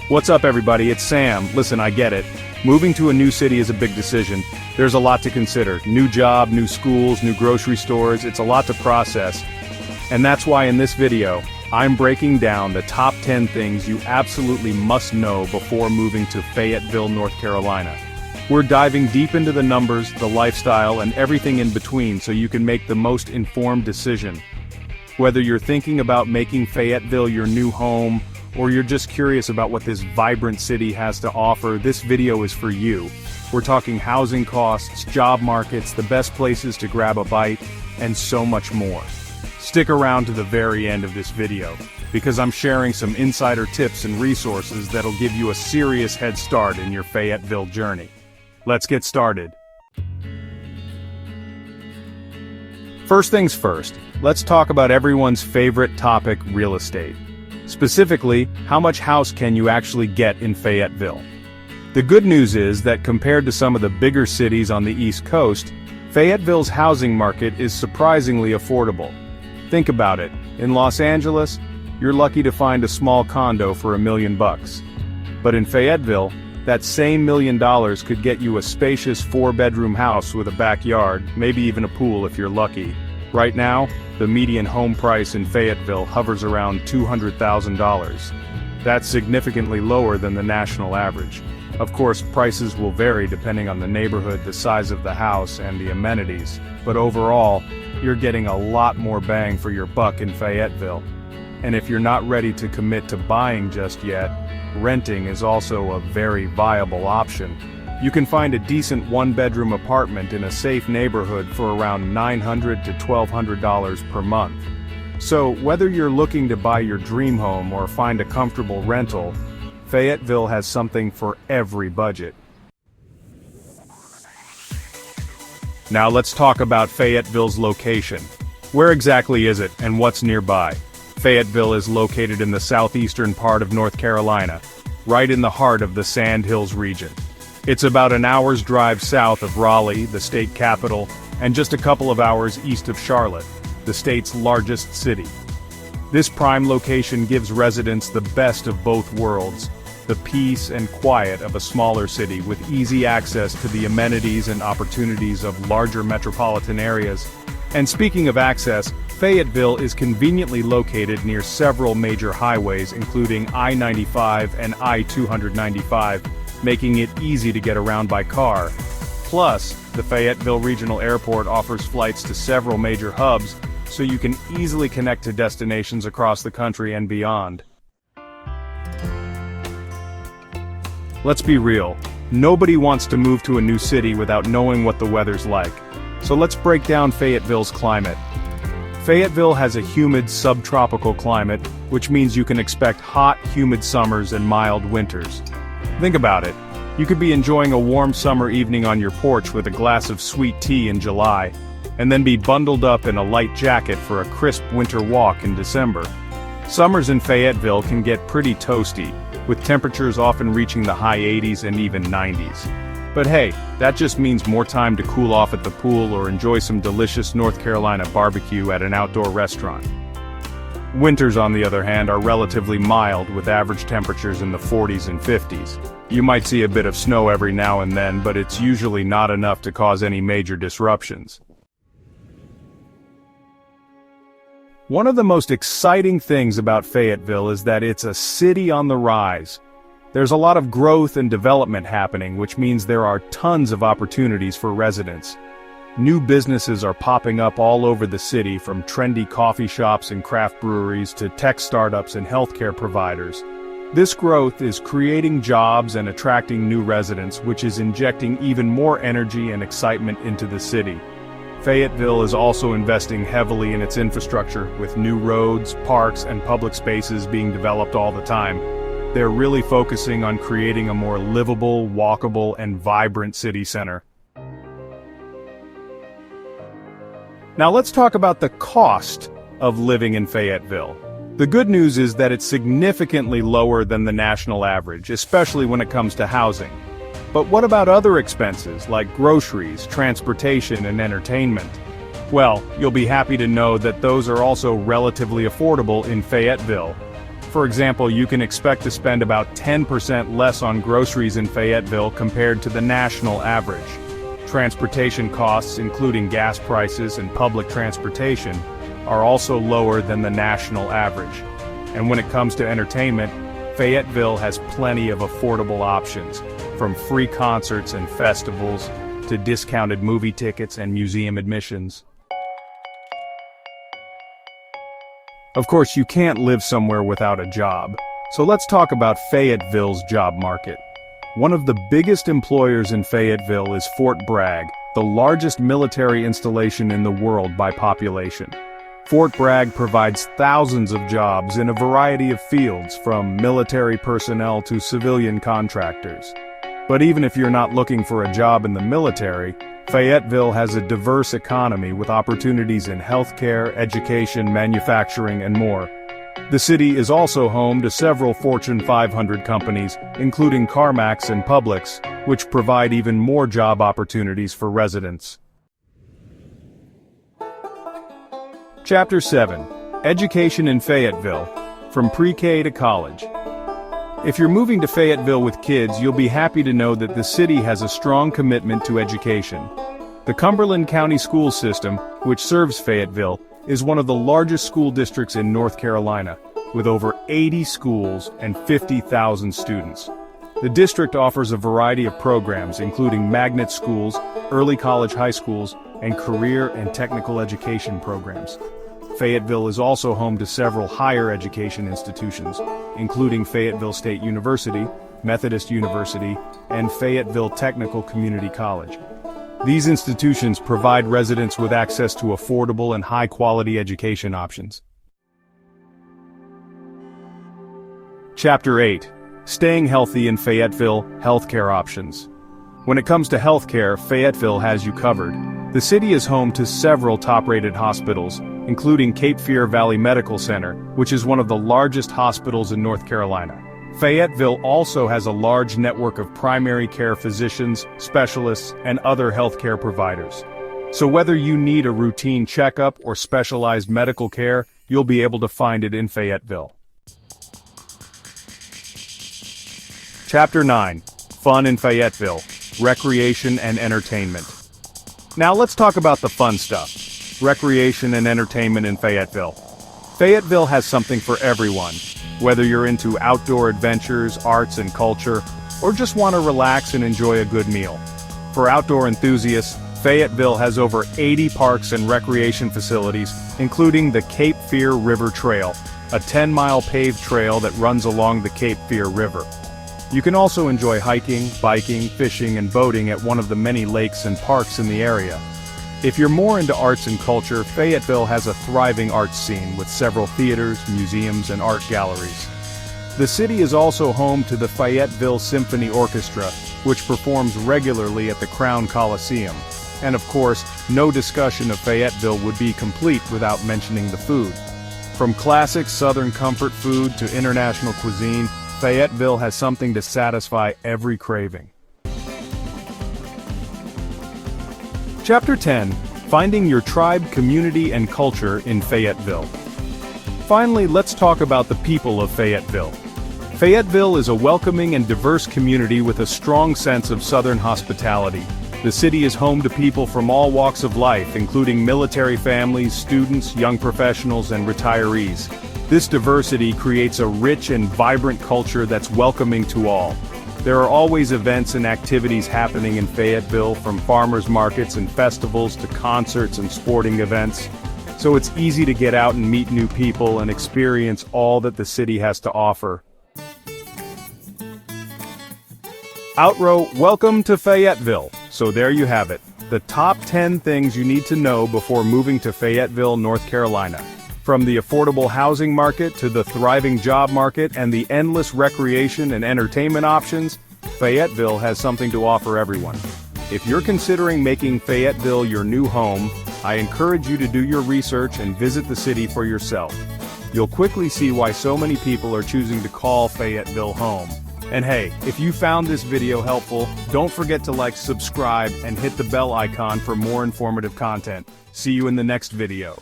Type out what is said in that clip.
What's up everybody, it's Sam. Listen, I get it. Moving to a new city is a big decision. There's a lot to consider. New job, new schools, new grocery stores, it's a lot to process. And that's why in this video, I'm breaking down the top 10 things you absolutely must know before moving to Fayetteville, North Carolina. We're diving deep into the numbers, the lifestyle, and everything in between so you can make the most informed decision. Whether you're thinking about making Fayetteville your new home, or you're just curious about what this vibrant city has to offer, this video is for you. We're talking housing costs, job markets, the best places to grab a bite, and so much more. Stick around to the very end of this video, because I'm sharing some insider tips and resources that'll give you a serious head start in your Fayetteville journey. Let's get started. First things first, let's talk about everyone's favorite topic, real estate. Specifically, how much house can you actually get in Fayetteville? The good news is that compared to some of the bigger cities on the East Coast, Fayetteville's housing market is surprisingly affordable. Think about it. In Los Angeles, you're lucky to find a small condo for $1 million. But in Fayetteville, that same $1 million could get you a spacious 4-bedroom house with a backyard, maybe even a pool if you're lucky. Right now, the median home price in Fayetteville hovers around $200,000. That's significantly lower than the national average. Of course, prices will vary depending on the neighborhood, the size of the house, and the amenities. But overall, you're getting a lot more bang for your buck in Fayetteville. And if you're not ready to commit to buying just yet, renting is also a very viable option. You can find a decent 1-bedroom apartment in a safe neighborhood for around $900 to $1,200 per month. So, whether you're looking to buy your dream home or find a comfortable rental, Fayetteville has something for every budget. Now let's talk about Fayetteville's location. Where exactly is it, and what's nearby? Fayetteville is located in the southeastern part of North Carolina, right in the heart of the Sand Hills region. It's about an hour's drive south of Raleigh, the state capital, and just a couple of hours east of Charlotte, the state's largest city. This prime location gives residents the best of both worlds, the peace and quiet of a smaller city with easy access to the amenities and opportunities of larger metropolitan areas. And speaking of access, Fayetteville is conveniently located near several major highways including I-95 and I-295, making it easy to get around by car. Plus, the Fayetteville Regional Airport offers flights to several major hubs, so you can easily connect to destinations across the country and beyond. Let's be real, nobody wants to move to a new city without knowing what the weather's like. So let's break down Fayetteville's climate. Fayetteville has a humid subtropical climate, which means you can expect hot, humid summers and mild winters. Think about it. You could be enjoying a warm summer evening on your porch with a glass of sweet tea in July, and then be bundled up in a light jacket for a crisp winter walk in December. Summers in Fayetteville can get pretty toasty, with temperatures often reaching the high 80s and even 90s. But hey, that just means more time to cool off at the pool or enjoy some delicious North Carolina barbecue at an outdoor restaurant. Winters, on the other hand, are relatively mild with average temperatures in the 40s and 50s. You might see a bit of snow every now and then, but it's usually not enough to cause any major disruptions. One of the most exciting things about Fayetteville is that it's a city on the rise. There's a lot of growth and development happening, which means there are tons of opportunities for residents. New businesses are popping up all over the city, from trendy coffee shops and craft breweries to tech startups and healthcare providers. This growth is creating jobs and attracting new residents, which is injecting even more energy and excitement into the city. Fayetteville is also investing heavily in its infrastructure, with new roads, parks, and public spaces being developed all the time. They're really focusing on creating a more livable, walkable, and vibrant city center. Now let's talk about the cost of living in Fayetteville. The good news is that it's significantly lower than the national average, especially when it comes to housing. But what about other expenses like groceries, transportation, and entertainment? Well, you'll be happy to know that those are also relatively affordable in Fayetteville. For example, you can expect to spend about 10% less on groceries in Fayetteville compared to the national average. Transportation costs, including gas prices and public transportation, are also lower than the national average. And when it comes to entertainment, Fayetteville has plenty of affordable options, from free concerts and festivals to discounted movie tickets and museum admissions. Of course, you can't live somewhere without a job, so let's talk about Fayetteville's job market. One of the biggest employers in Fayetteville is Fort Bragg, the largest military installation in the world by population. Fort Bragg provides thousands of jobs in a variety of fields, from military personnel to civilian contractors. But even if you're not looking for a job in the military, Fayetteville has a diverse economy with opportunities in healthcare, education, manufacturing, and more. The city is also home to several Fortune 500 companies, including CarMax and Publix, which provide even more job opportunities for residents. Chapter 7. Education in Fayetteville, from pre-K to college. If you're moving to Fayetteville with kids, you'll be happy to know that the city has a strong commitment to education. The Cumberland County School System, which serves Fayetteville, is one of the largest school districts in North Carolina, with over 80 schools and 50,000 students. The district offers a variety of programs, including magnet schools, early college high schools, and career and technical education programs. Fayetteville is also home to several higher education institutions, including Fayetteville State University, Methodist University, and Fayetteville Technical Community College. These institutions provide residents with access to affordable and high-quality education options. Chapter 8. Staying healthy in Fayetteville, healthcare options. When it comes to healthcare, Fayetteville has you covered. The city is home to several top-rated hospitals, including Cape Fear Valley Medical Center, which is one of the largest hospitals in North Carolina. Fayetteville also has a large network of primary care physicians, specialists, and other healthcare providers. So whether you need a routine checkup or specialized medical care, you'll be able to find it in Fayetteville. Chapter 9. Fun in Fayetteville, Recreation and Entertainment. Now let's talk about the fun stuff. Recreation and entertainment in Fayetteville. Fayetteville has something for everyone. Whether you're into outdoor adventures, arts and culture, or just want to relax and enjoy a good meal. For outdoor enthusiasts, Fayetteville has over 80 parks and recreation facilities, including the Cape Fear River Trail, a 10-mile paved trail that runs along the Cape Fear River. You can also enjoy hiking, biking, fishing, and boating at one of the many lakes and parks in the area. If you're more into arts and culture, Fayetteville has a thriving arts scene with several theaters, museums, and art galleries. The city is also home to the Fayetteville Symphony Orchestra, which performs regularly at the Crown Coliseum. And of course, no discussion of Fayetteville would be complete without mentioning the food. From classic Southern comfort food to international cuisine, Fayetteville has something to satisfy every craving. Chapter 10. Finding your tribe, community, and culture in Fayetteville. Finally, let's talk about the people of Fayetteville. Fayetteville is a welcoming and diverse community with a strong sense of Southern hospitality. The city is home to people from all walks of life, including military families, students, young professionals, and retirees. This diversity creates a rich and vibrant culture that's welcoming to all. There are always events and activities happening in Fayetteville, from farmers markets and festivals to concerts and sporting events. So it's easy to get out and meet new people and experience all that the city has to offer. Outrow, welcome to Fayetteville. So there you have it, the top 10 things you need to know before moving to Fayetteville, North Carolina. From the affordable housing market to the thriving job market and the endless recreation and entertainment options, Fayetteville has something to offer everyone. If you're considering making Fayetteville your new home, I encourage you to do your research and visit the city for yourself. You'll quickly see why so many people are choosing to call Fayetteville home. And hey, if you found this video helpful, don't forget to like, subscribe, and hit the bell icon for more informative content. See you in the next video.